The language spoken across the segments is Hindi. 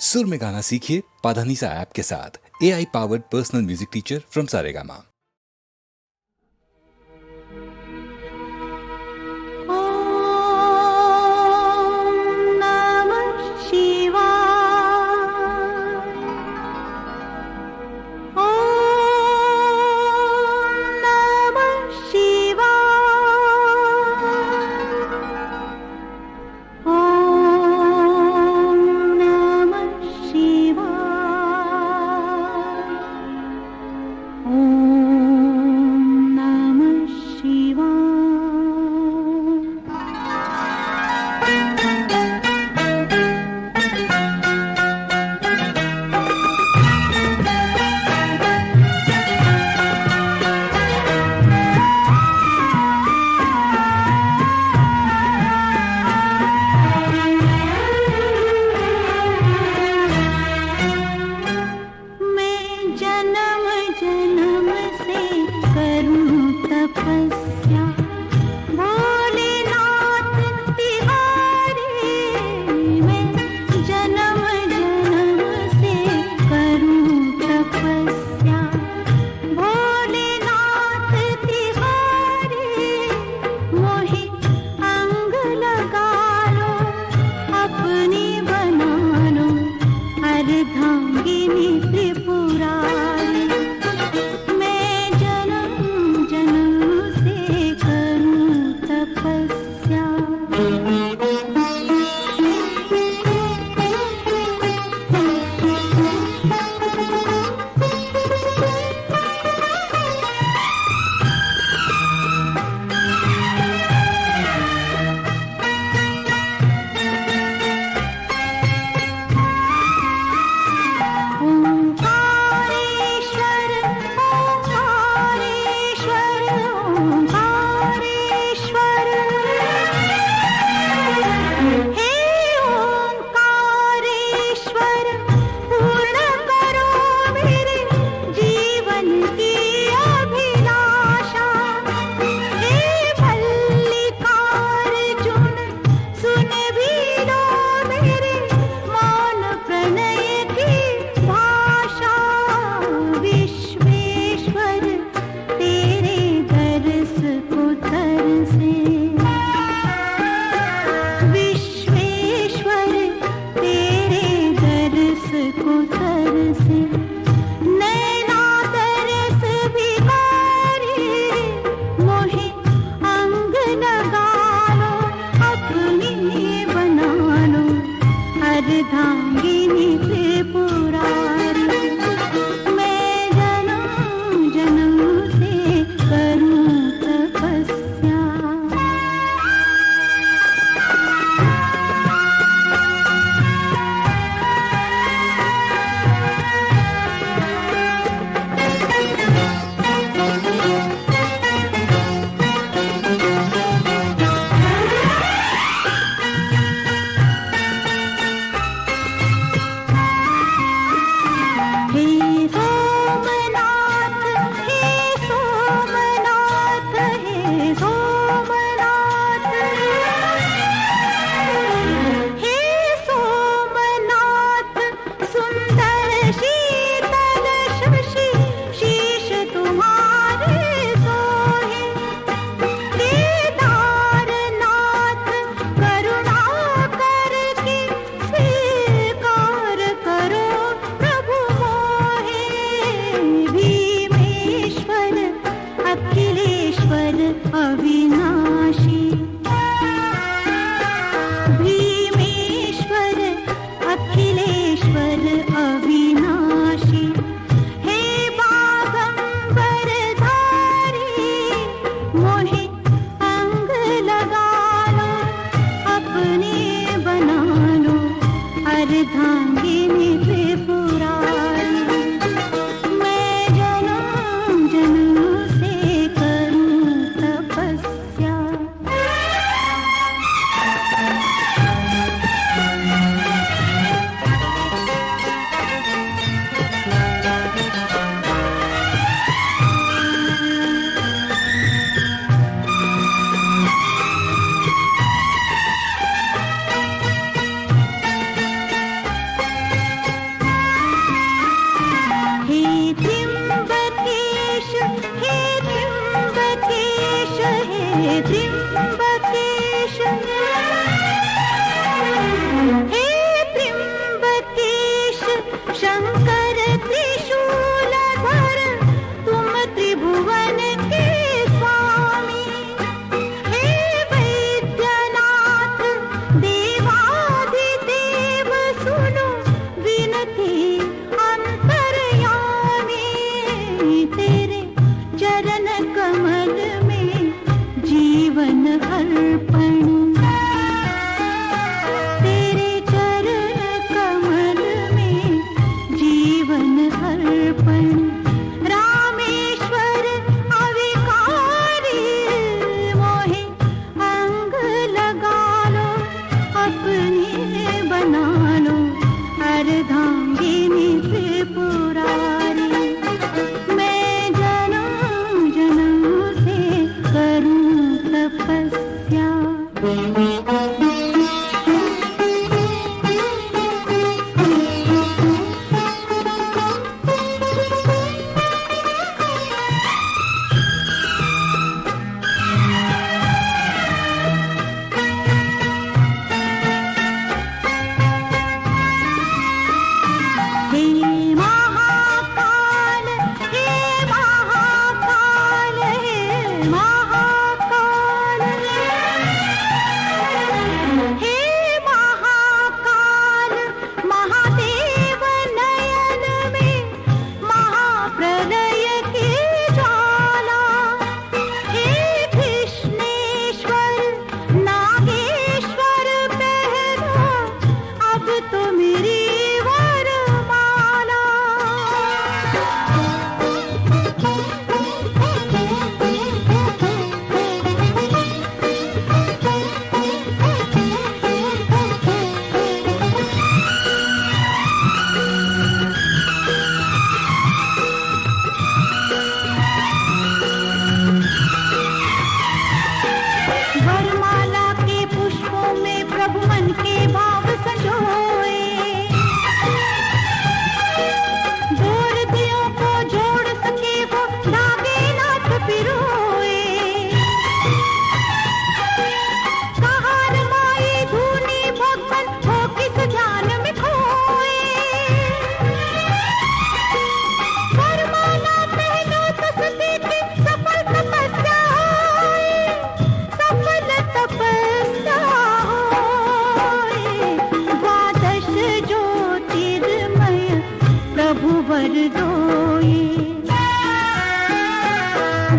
सुर में गाना सीखिए पाधानीसा ऐप के साथ। AI powered personal music teacher from Saregama. अर्धांगिनी त्रिपुरारी, मैं जन्म जन्म से करूं तपस्या।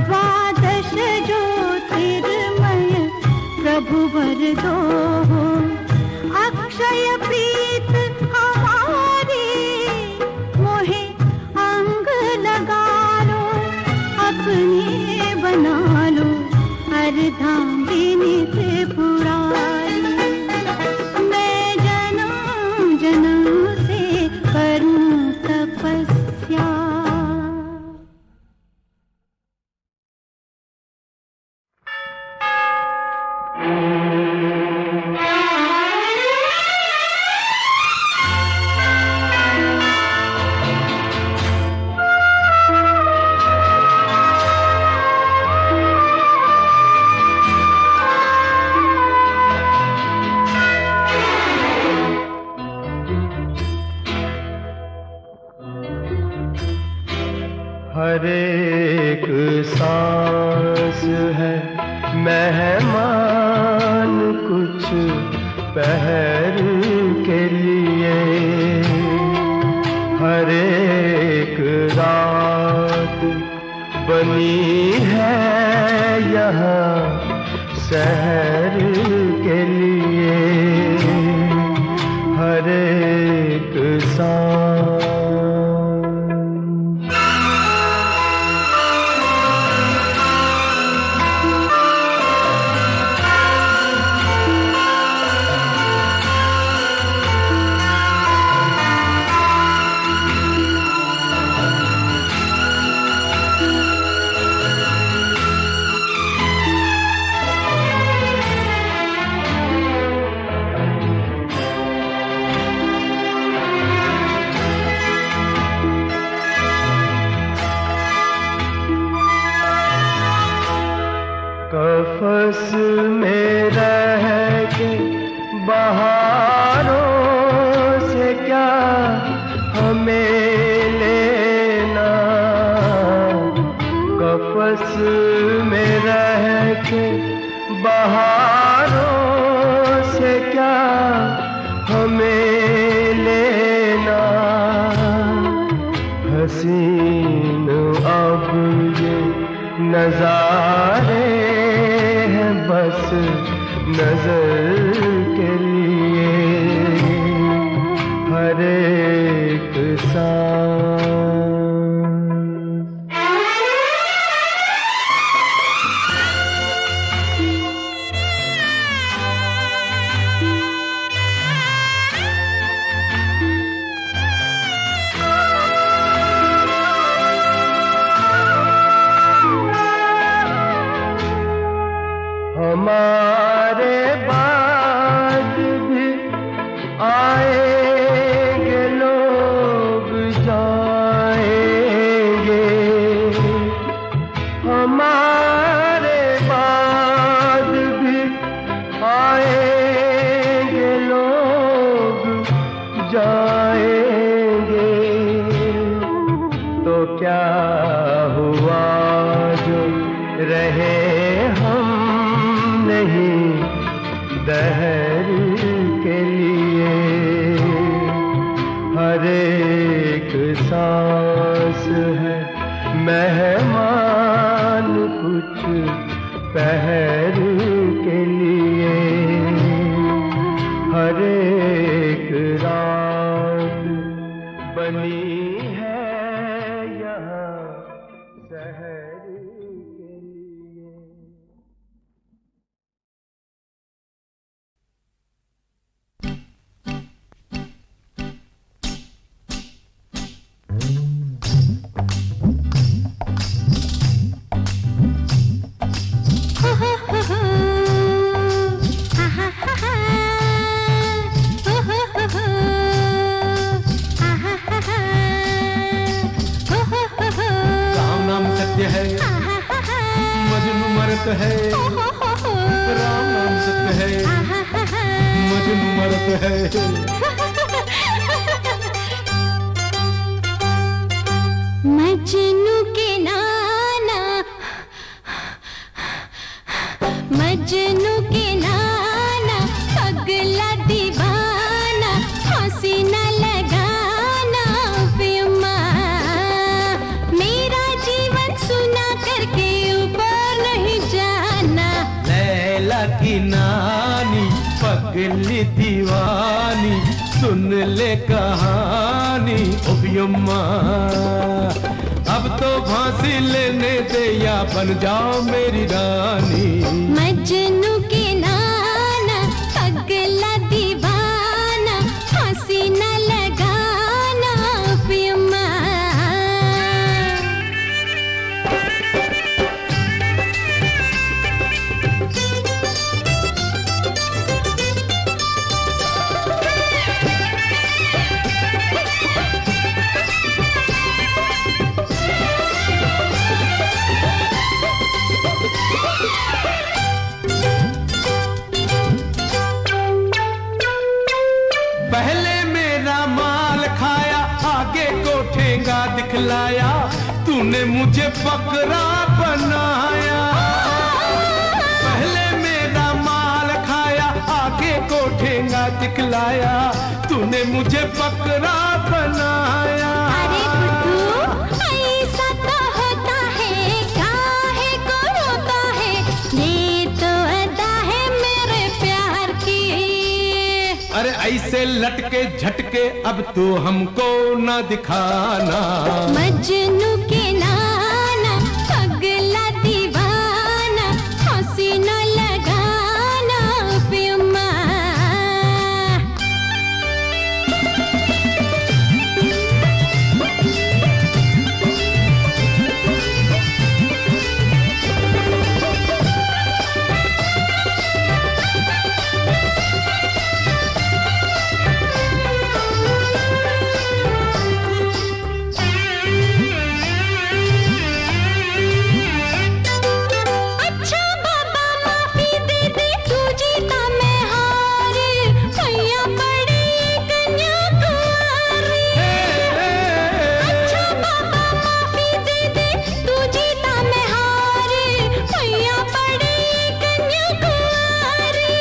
द्वादश ज्योतिर्मय प्रभु वर दो, अक्षय प्रीत हमारी मोहे अंग लगा लो, अपने बना लो अर्धांगिनी त्रिपुरारी, मैं जन्म जन्म से करूं तपस्या। हर एक सांस है मेहमान कुछ पहर के लिए, हर एक रात बनी है यहाँ शहर के लिए, हर एक सांस। कफस में रह के बहारों से क्या हमें लेना, कफस में रह के बहारों से क्या हमें लेना, हसीन अब ये नजारे हैं बस नजर के लिए, हर एक सांस। आएंगे तो क्या हुआ जो रहे हम नहीं दहर के लिए। हर एक सांस है मेहमान कुछ पहर के लिए। हर एक रात बनी है यहाँ शहर के लिए। राम नाम सत्य है, मजनू मरत है। राम नाम सत्य है, मजनू मरत है। मजनू के नाना, मजनू के नाना, पगला दीवाना, फांसी न लगाना पियम्मा। मेरा जीवन सुना करके ऊपर नहीं जाना। लैला की नानी पगली दीवानी, सुन ले कहानी ओ पियम्मा। अब तो फांसी लेने दे या बन जाओ मेरी रानी। मजनू के नाना, पगला दीवाना, फांसी न लगाना पियम्मा। पहले मेरा माल खाया, आगे को ठेंगा दिखलाया, तूने मुझे बकरा बनाया। पहले मेरा माल खाया, आगे को ठेंगा दिखलाया, तूने मुझे बकरा बनाया। अरे बुद्धू, ऐसा तो होता है, काहे को रोता है? ये तो अदा है मेरे प्यार की। अरे ऐसे लटके झटके अब तू हमको न दिखाना। मजनू के नाना, पगला दीवाना, फांसी न लगाना पियम्मा। अच्छा बाबा माफी दे दे, तू जीता मैं हारी, भैया बड़ी कन्याकुमारी। अच्छा बाबा माफी दे दे, तू जीता मैं हारी, भैया बड़ी कन्याकुमारी।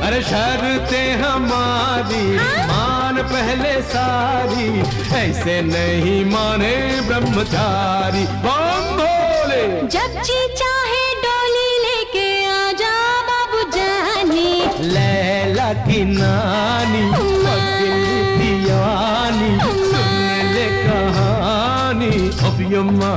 अरे शर्तें हमारी मान पहले सारी, ऐसे नहीं माने ब्रह्मचारी। बम भोले जब जी चाहे डोली लेके आ जा बाबू जानी। लैला की नानी पगली दीवानी, सुन ले कहानी ओ पियम्मा।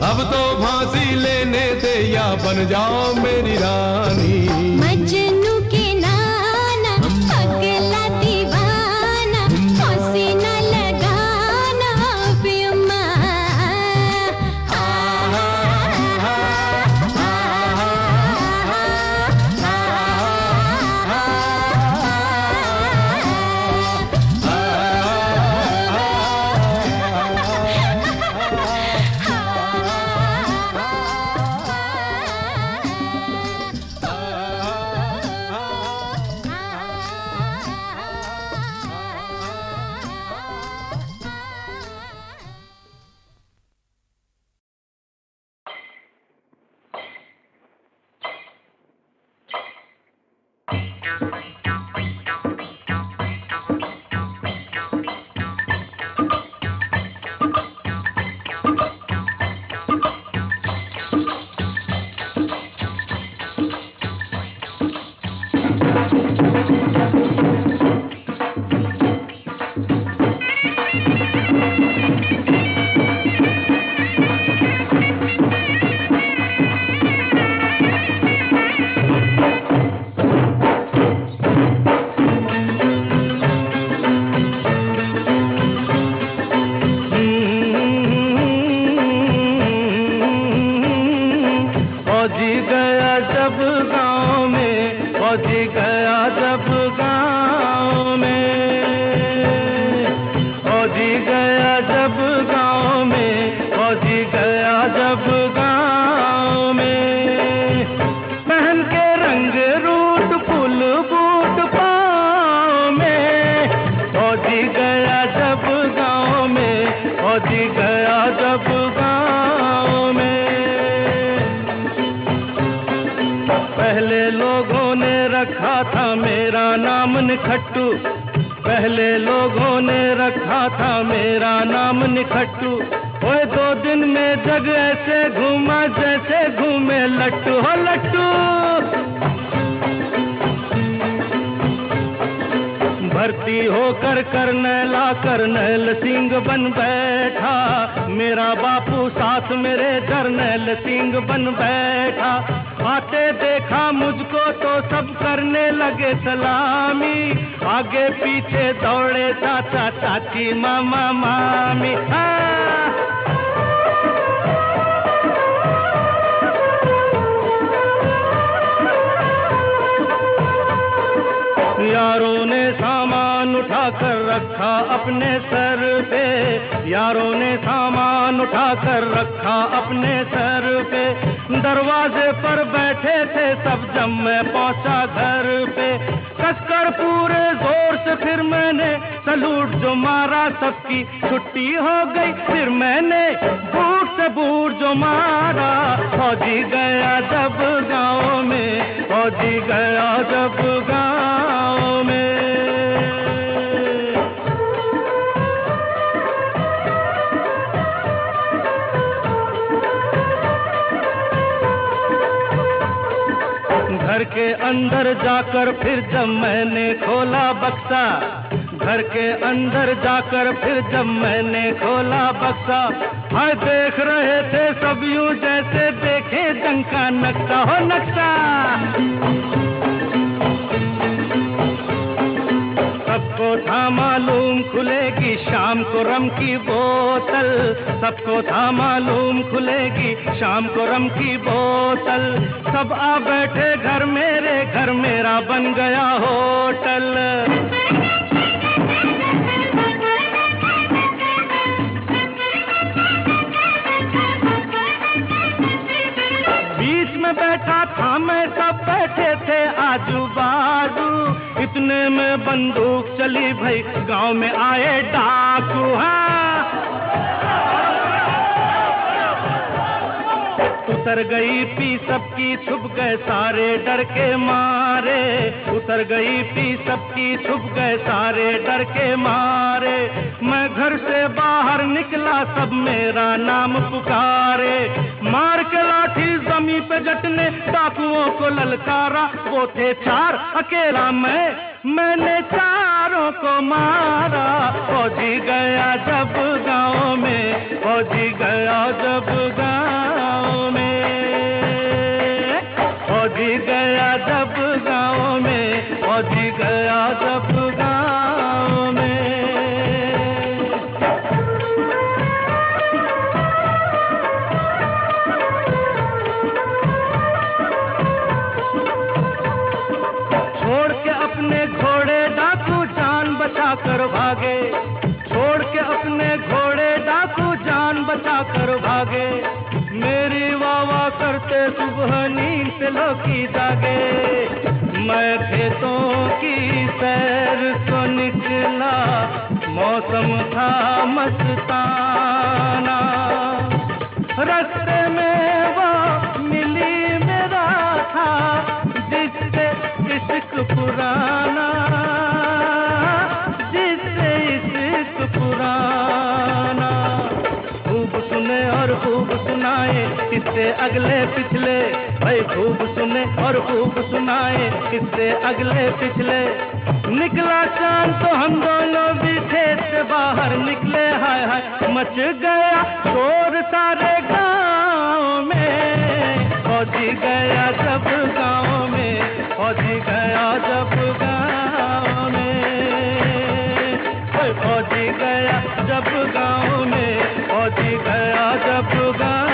अब तो फांसी लेने दे या बन जाओ मेरी रानी। मजनू के नाना, पगला दीवाना, फांसी न लगाना पियम्मा। फौजी गया जब गाँव में, फौजी गया जब गाँव में, फौजी गया जब गाँव में, फौजी गया जब गाँव में, पहन के रंग रूट फुल बूट पाँव में, फौजी गया जब गाँव में, फौजी गया जब गाँव में। पहले लोगों ने रखा था मेरा नाम निखट्टू, पहले लोगों ने रखा था मेरा नाम निखट्टू, ओए 2 दिन में जग ऐसे घूमा जैसे घूमे लट्टू हो लट्टू। भर्ती होकर करनैल सिंह बन बैठा, मेरा बापू साथ मेरे जर्नैल सिंह बन बैठा। आते देखा मुझको तो सब करने लगे सलामी, आगे पीछे दौड़े चाचा चाची मामा मामी। यारों ने सामान उठा कर रखा अपने सर पे, यारों ने सामान उठा कर रखा अपने सर पे, दरवाजे पर बैठे थे सब जब मैं पहुंचा घर पे, कसकर पूरे जोर से फिर मैंने सलूट जो मारा, सबकी छुट्टी हो गई फिर मैंने बूट से बूट जो मारा। फौजी गया जब गाँव में, फौजी गया जब गाँव में। घर के अंदर जाकर फिर जब मैंने खोला बक्सा, घर के अंदर जाकर फिर जब मैंने खोला बक्सा, हाय देख रहे थे सब यूं जैसे देखे जंग का नक्शा हो नक्शा। सबको था मालूम खुलेगी शाम को रम की बोतल, सबको था मालूम खुलेगी शाम को रम की बोतल, सब आ बैठे घर मेरे, घर मेरा बन गया होटल। बीच में बैठा था मैं, सब बैठे थे आजू बाजू, इतने में बंदूक चली भाई गांव में आए डाकू। उतर गई पी सबकी छुप गए सारे डर के मारे, उतर गई पी सबकी छुप गए सारे डर के मारे। मैं घर से बाहर निकला सब मेरा नाम पुकारे, मार के लाठी जमीन पे जटने डाकुओं को ललकारा, वो थे 4 अकेला मैंने चारों को मारा। फौजी गया जब गाँव में, फौजी गया जब गाँव में, फौजी गया जब गाँव में, फौजी गया जब गाँव में। छोड़ के अपने घोड़े डाकू जान बचा कर भागे, छोड़ के अपने घोड़े डाकू जान बचा कर भागे। मेरी वाह करते सुबह नींद से लोकी जागे, मैं खेतों की सैर को निकला, मौसम था मस्ताना, रास्ते में वो मिली मेरा था जिससे इश्क पुराना। किससे अगले पिछले, भाई खूब सुने और खूब सुनाए, किससे अगले पिछले। निकला चांद तो हम दोनों भी खेत से बाहर निकले, हाय हाय मच गया शोर सारे गाँव में, फौजी गया जब गाँव में, फौजी गया जब गाँव में, फौजी गया जब गाँव में, फौजी गया जब गाँव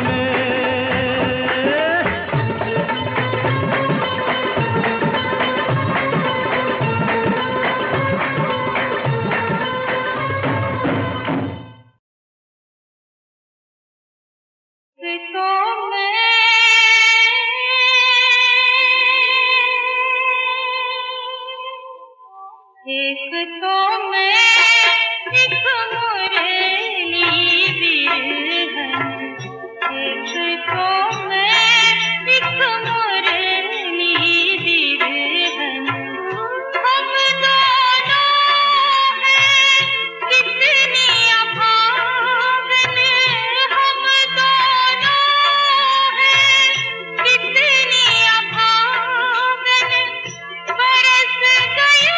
में। एक तो मैं एक मुरली बिरहन, एक तो मैं एक मुरली बिरहन, हम दोनों हैं कितनी अभागन, हम दोनों हैं कितनी अभागन, बरस गया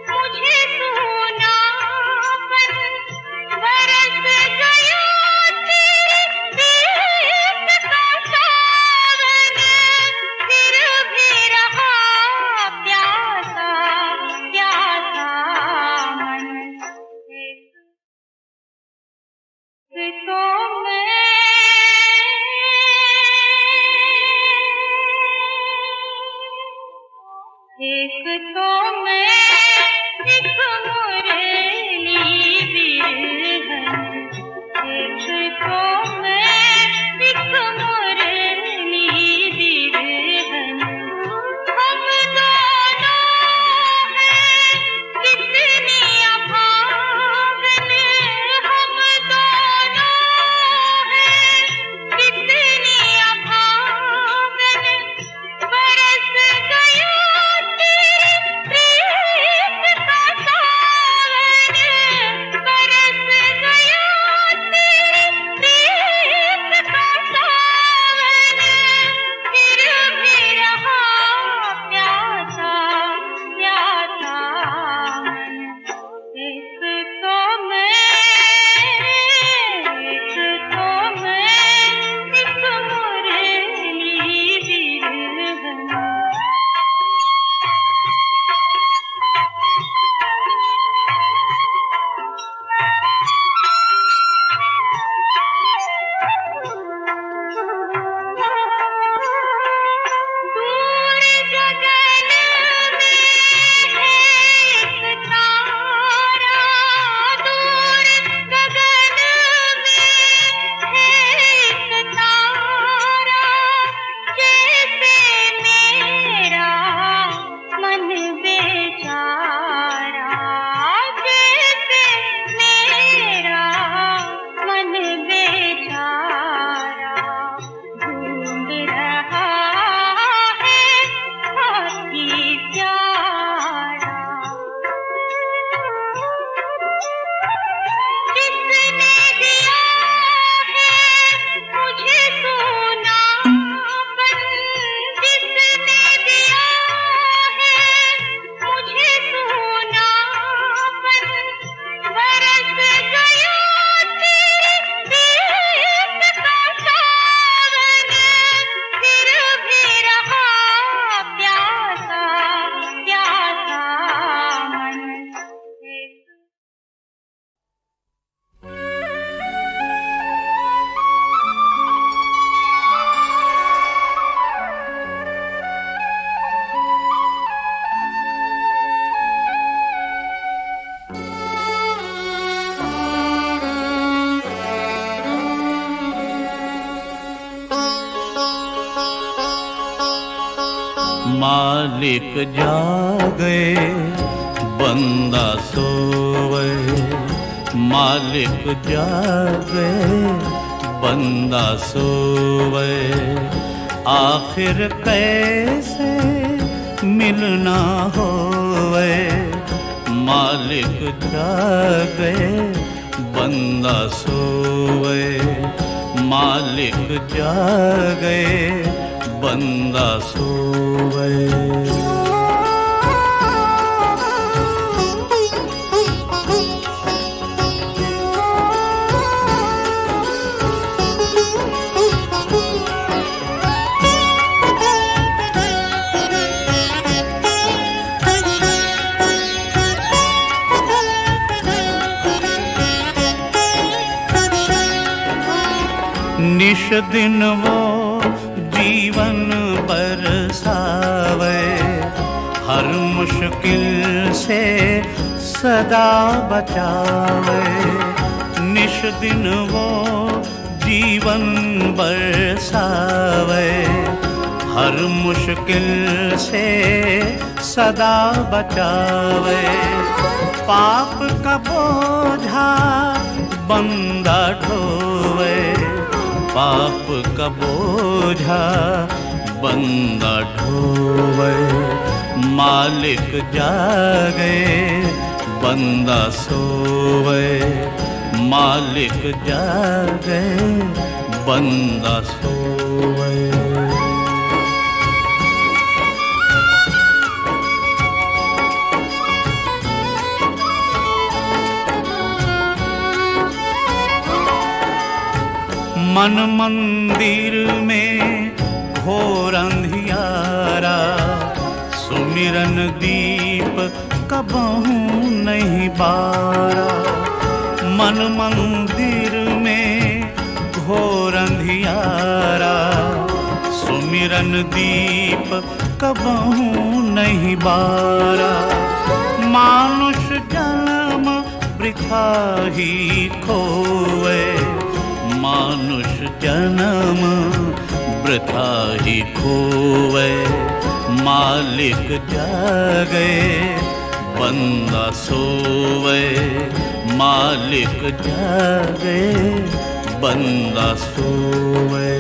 मुझे तू मालिक जागे बंदा सोवे, मालिक जागे बंदा सोवे, आखिर कैसे मिलना होवे, मालिक जागे बंदा सोवे, मालिक जागे बंदा सोवे। निश दिन वो जीवन बरसावे, हर मुश्किल से सदा बचावे, निश दिन वो जीवन बरसावे, हर मुश्किल से सदा बचावे, पाप का बोझा बंदा ढोवे, पाप का बोझा बंदा ढोवे, मालिक जागे बंदा सोवे, मालिक जागे बंदा सोवे। मन मंदिर में घोर अंधियारा, सुमिरन दीप कबहू नहीं बारा, मन मंदिर में घोर अंधियारा, सुमिरन दीप कबहू नहीं बारा, मानुष जन्म वृथा ही खोवे, मानुष जन्म वृथा ही खोवे, मालिक जागे बंदा सोवे, मालिक जागे बंदा सोवे।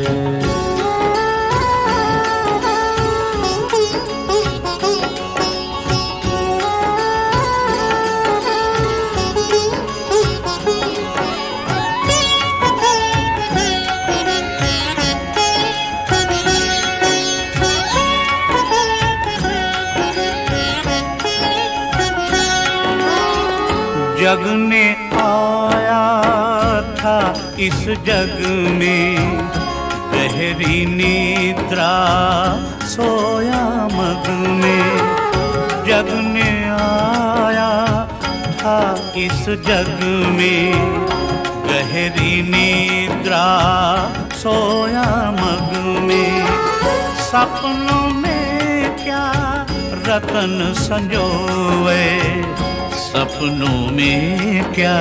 जग ने आया था इस जग में, गहरी निद्रा सोया मग में, जग ने आया था इस जग में, गहरी निद्रा सोया मग में, सपनों में क्या रतन संजोए, सपनों में क्या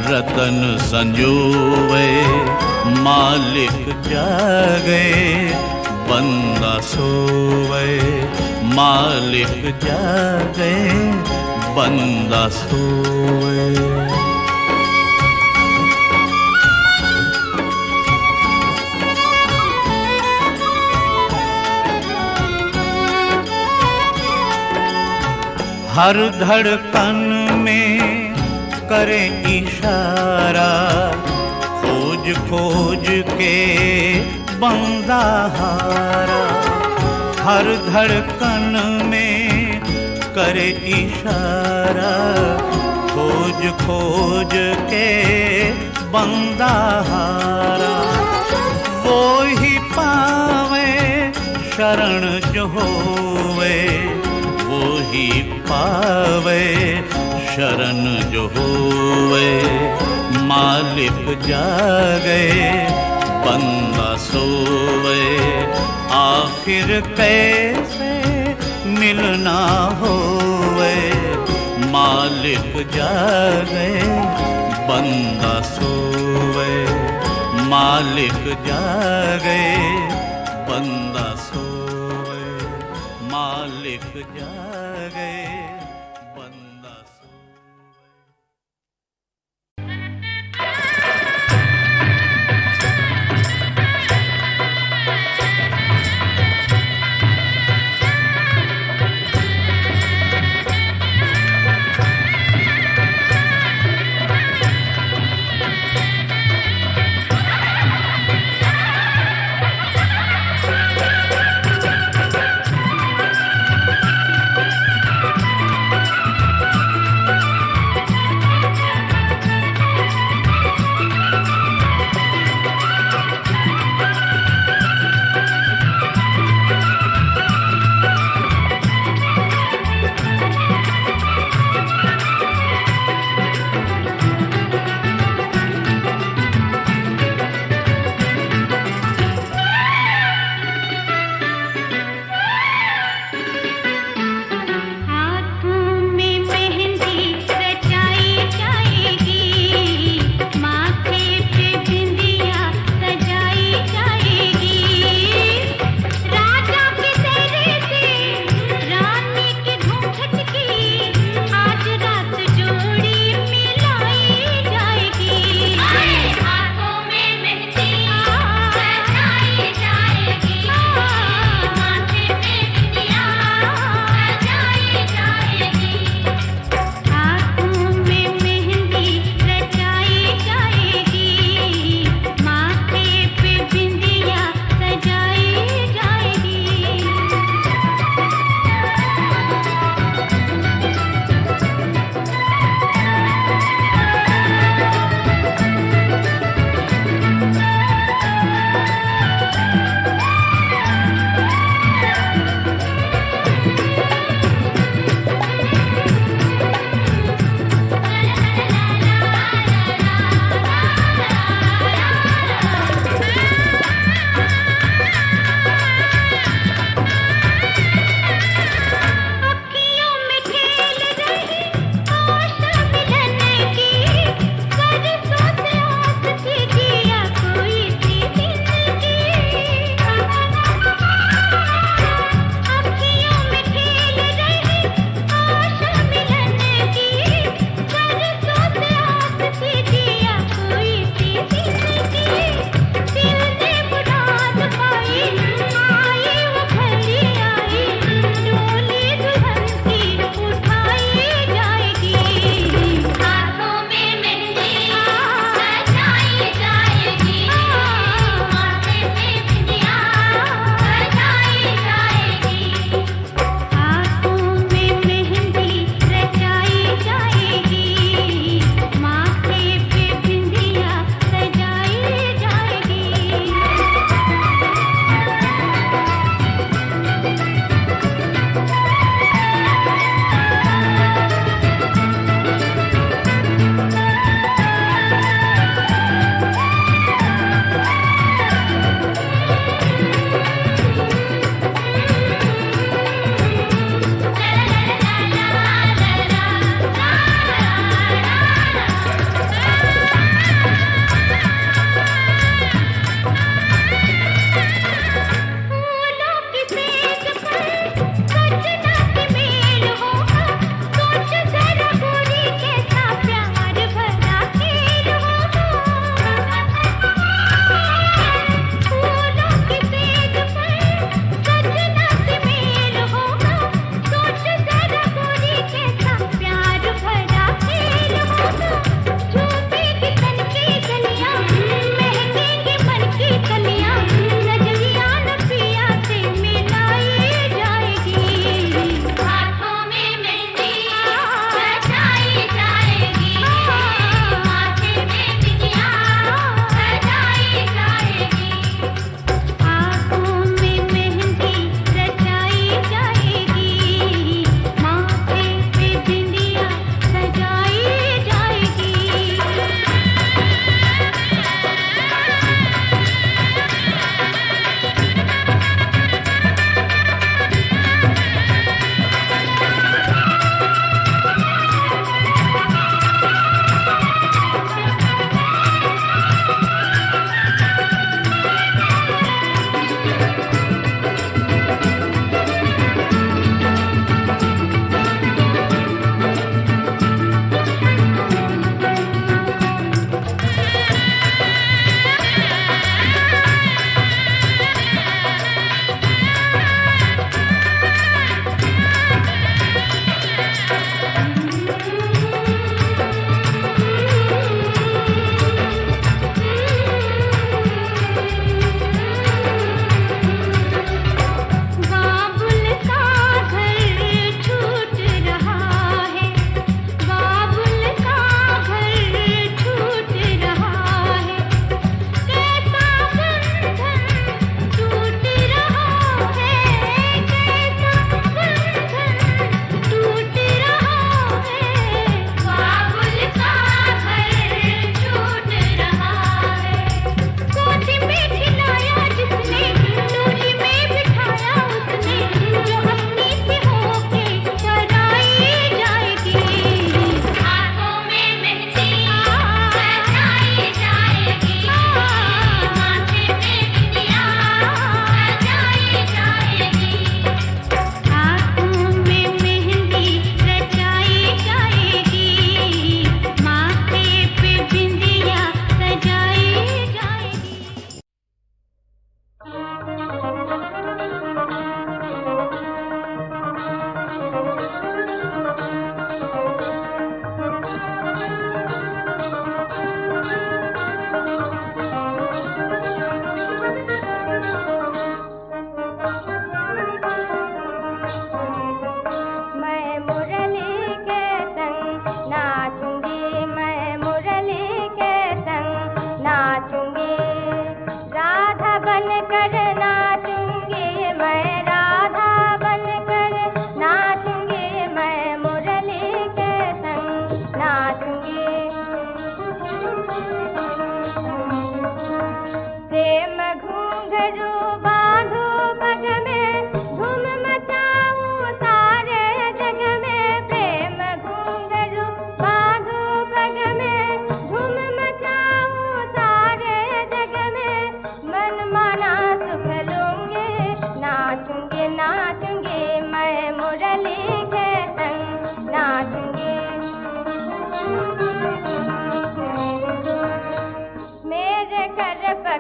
रतन संजोवे, मालिक जागे बंदा सोवे, मालिक जागे बंदा सोवे। हर धड़कन में करे इशारा, खोज खोज के बंदा हारा, हर धड़कन में करे इशारा, खोज खोज के बंदा हारा, वो ही पावे शरण जो होवे, वो ही पावे शरण जो होवे, मालिक जागे बंदा सोवे, आखिर कैसे मिलना होवे, मालिक जागे बंदा सोवे, मालिक जागे बंदा सोवे, मालिक मालिक जागे बंदा सोए।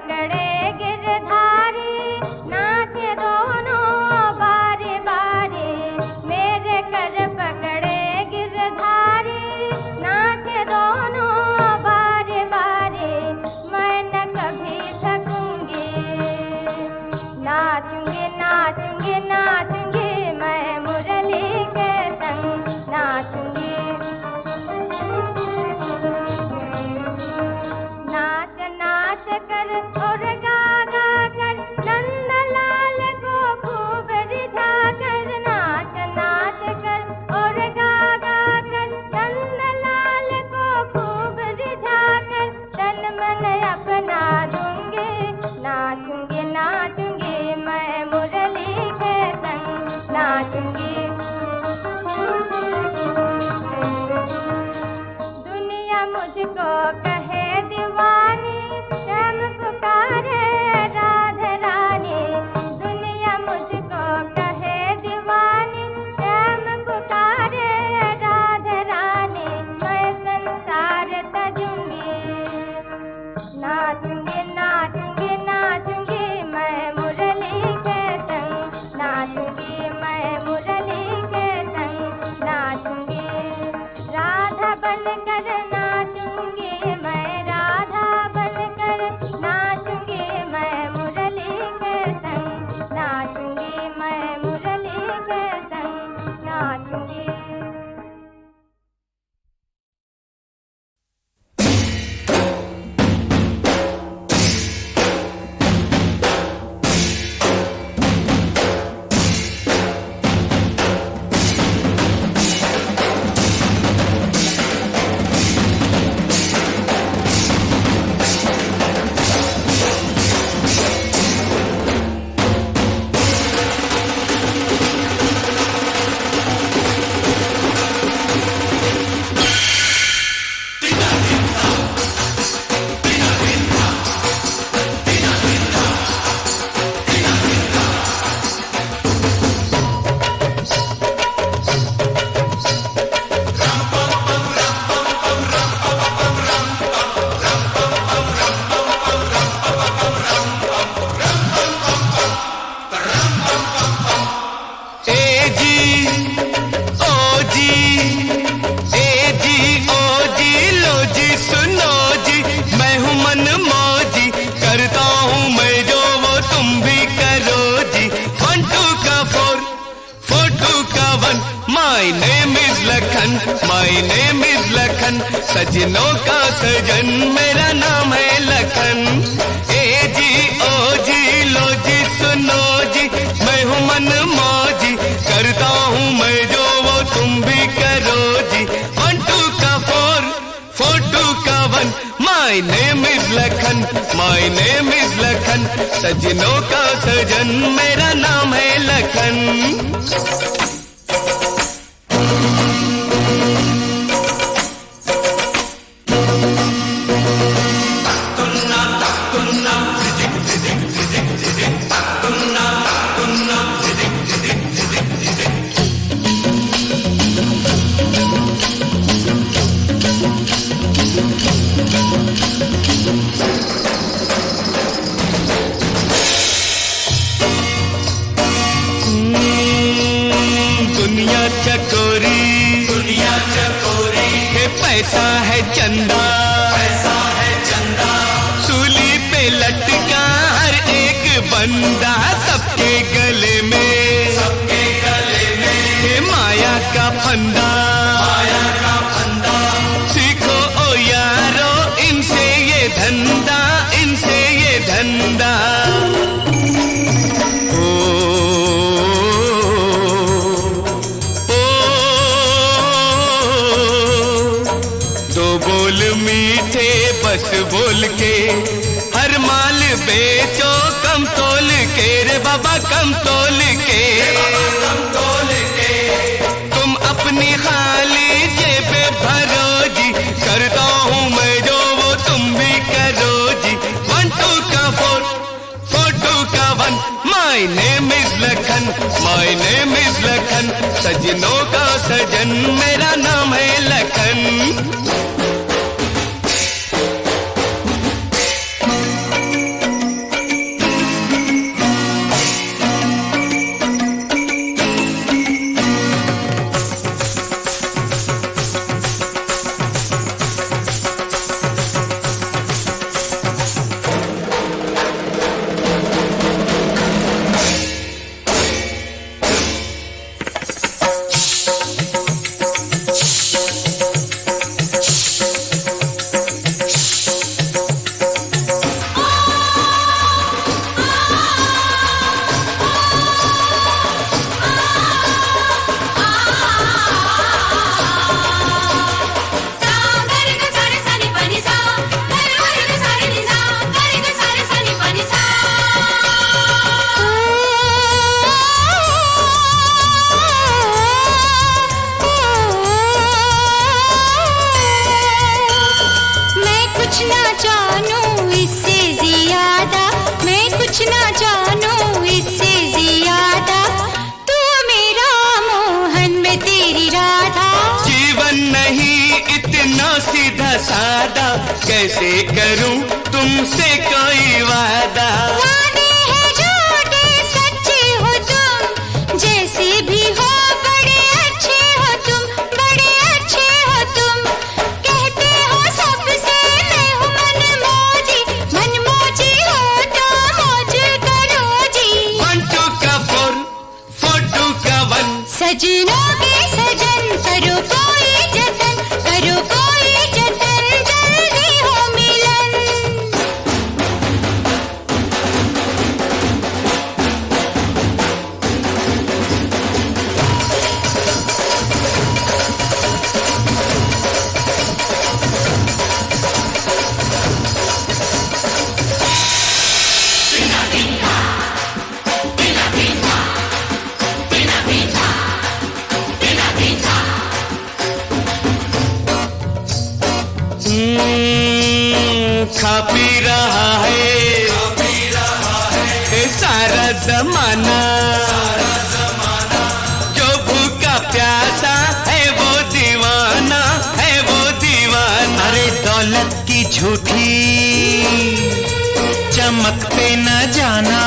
पकड़े गिरधारी नाचे दोनों बारी बारी मेरे कर पकड़े गिरधारी नाचे दोनों बारी बारी मैं न कभी थकूंगी नाचूंगी नाचूंगी नाचूंगी मैं मुरली के संग नाचूंगी नाच नाच कर और गा गा कर नंदलाल को खूब रिझा कर नाच नाच कर और गा गा कर नंदलाल को खूब रिझा कर तन मन अपना दूंगी नाचूंगी नाचूंगी मैं मुरली के संग नाचूंगी दुनिया मुझको कहे दीवानी श्याम पुकारे राधा रानी दुनिया मुझको कहे दीवानी श्याम पुकारे राधा रानी मैं संसार तजूंगी नाचूंगी नाचूंगी नाचूंगी मैं मुरली के संग नाचूंगी मैं मुरली के संग नाचूंगी राधा बनकर नाचूंगी मैं राधा बनकर नाचूंगी मैं मुरली के संग नाचूंगी मैं मुरली के संग नाचूंगी My name is Lakhan, my name is Lakhan, सजनों का सजन मेरा नाम है लखन। ए जी ओ जी लो जी सुनो जी, मैं हूँ मन मौजी, करता हूँ मैं जो वो तुम भी करो जी। 1 2 का 4 4 2 का 1, my name is Lakhan, my name is Lakhan, सजनों का सजन मेरा नाम है लखन। दुनिया चकोरी है, पैसा है चंदा, सूली पे लटका हर एक बंदा, सबके गले में है माया का फंदा। सीखो ओ यारो इनसे ये धंधा, इनसे ये धंधा। मीठे बस बोल के हर माल बेचो, कम तोल के रे बाबा कम तोल के। तुम अपनी खाली जेब भरो जी, करता हूँ मैं जो वो तुम भी करो जी। 1 2 का 4 4 2 का 1, my name is Lakhan, my name is Lakhan, सजनों का सजन मेरा नाम है लखन। बनो सीधा सादा, कैसे करूं तुमसे कोई वादा। वादे हैं झूठे सच्चे हो तुम, जैसे भी हो बड़े अच्छे हो तुम, बड़े अच्छे हो तुम। कहते हो सबसे मैं हूँ मनमोजी हो तो मौज करो जी। 1 2 का 4 4 2 का 1। सजनों के सजन करो कोई जतन, करो कोई जतन, जल्दी हो मिलन। खा पी रहा है सारा जमाना, जो भूखा प्यासा है वो दीवाना, है वो दीवाना। अरे दौलत की झूठी चमक पे न जाना,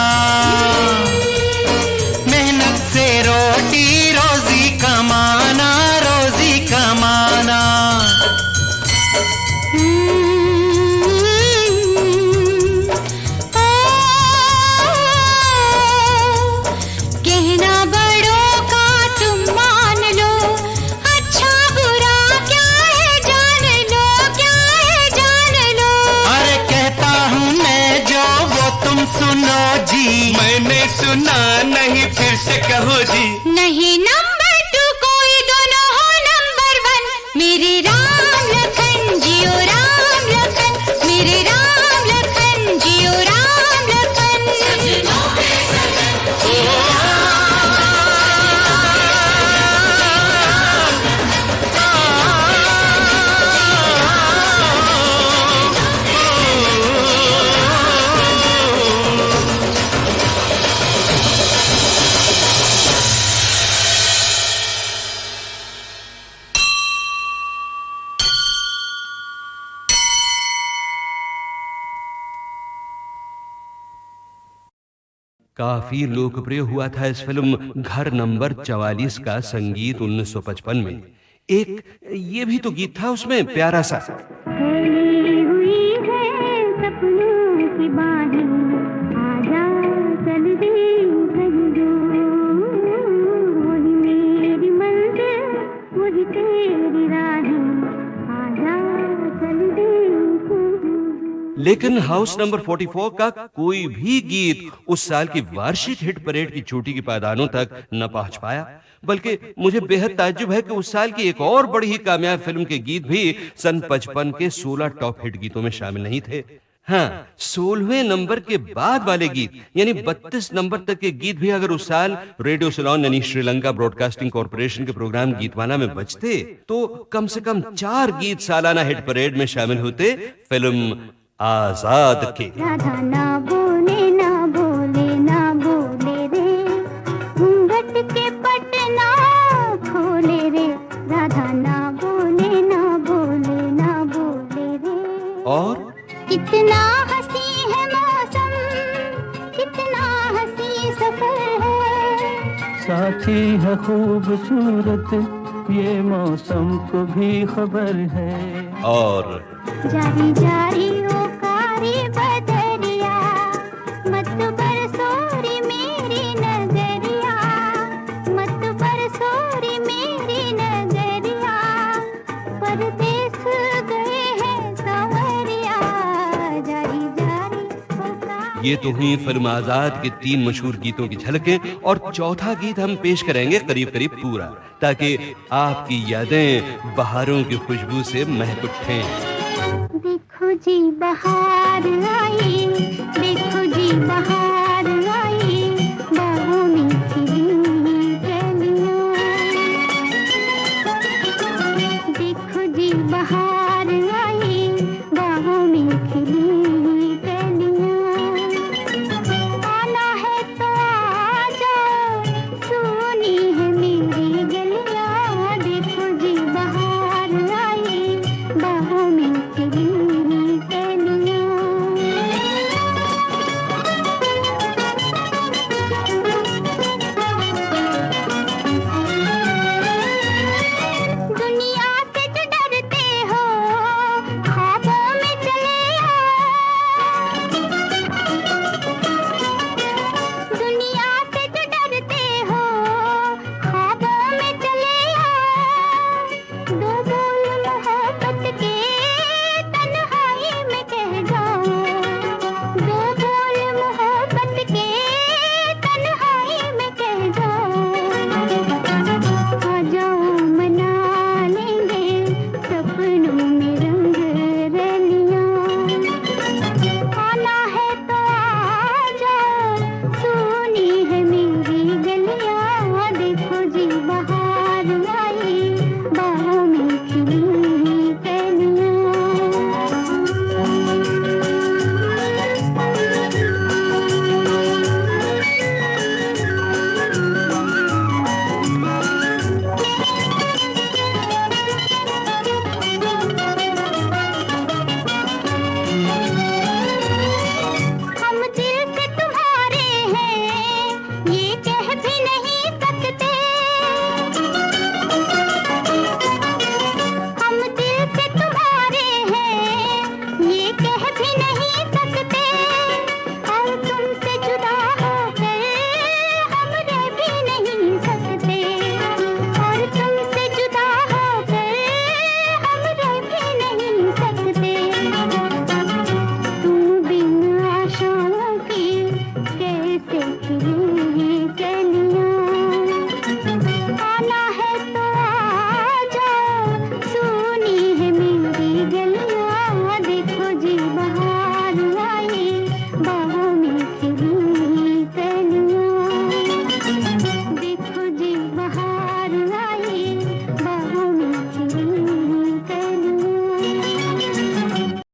मेहनत से रोटी रोजी कमाना, रोजी कमाना। कहना बड़ों का तुम मान लो, अच्छा बुरा क्या है जान लो, क्या है जान लो। अरे कहता हूँ मैं जो वो तुम सुनो जी। मैंने सुना नहीं, फिर से कहो जी। नहीं नंबर 2 कोई, दोनों हो नंबर 1। मेरे राम लखन जियो राम लखन, मेरे राम लखन जियो राम लखन। सजनों के सजन जियो काफी लोकप्रिय हुआ था इस फिल्म घर नंबर 44 का संगीत 1955 में। एक ये भी तो गीत था उसमें प्यारा सा। फैली हुई है सपनों की बाहें, आजा चल दे कहीं दूर। वही मेरी मंजिल, वही तेरी राहें, आजा चल दे कहीं दूर। लेकिन हाउस नंबर 44 का कोई भी गीत उस साल की वार्षिक हिट परेड की चोटी के पायदानों तक न पहुंच पाया। बल्कि मुझे बेहद ताज्जुब है कि उस साल की एक और बड़ी ही कामयाब फिल्म के गीत भी सन 55 के 16 टॉप हिट गीतों में शामिल नहीं थे। हाँ, 16वें नंबर के बाद वाले गीत यानी 32 नंबर तक के गीत भी अगर उस साल रेडियो सिलोन यानी श्रीलंका ब्रॉडकास्टिंग कॉर्पोरेशन के प्रोग्राम गीतमाला में बजते तो कम से कम 4 गीत सालाना हिट परेड में शामिल होते फिल्म आजाद के। राधा ना बोले ना बोले ना बोले रे, घूंघट के पट ना खोले रे। राधा ना बोले ना बोले ना बोले रे। और कितना हंसी है मौसम, कितना हंसी सफर है। साथी है खूबसूरत ये मौसम को भी खबर है। और जारी जारी ओ कारी बदरिया, मत बरसोरी मेरी नजरिया, मत बरसोरी मेरी नजरिया। परदेस गए हैं सांवरिया, जारी जारी ओ कारी। ये तो हुई फिल्म आजाद के 3 मशहूर गीतों की झलकें और चौथा गीत हम पेश करेंगे करीब करीब पूरा, ताकि आपकी यादें बहारों की खुशबू से महक उठें। देखो जी बहार आई, देखो जी बहार आई, बागों में खिली कलियां। देखो जी बहार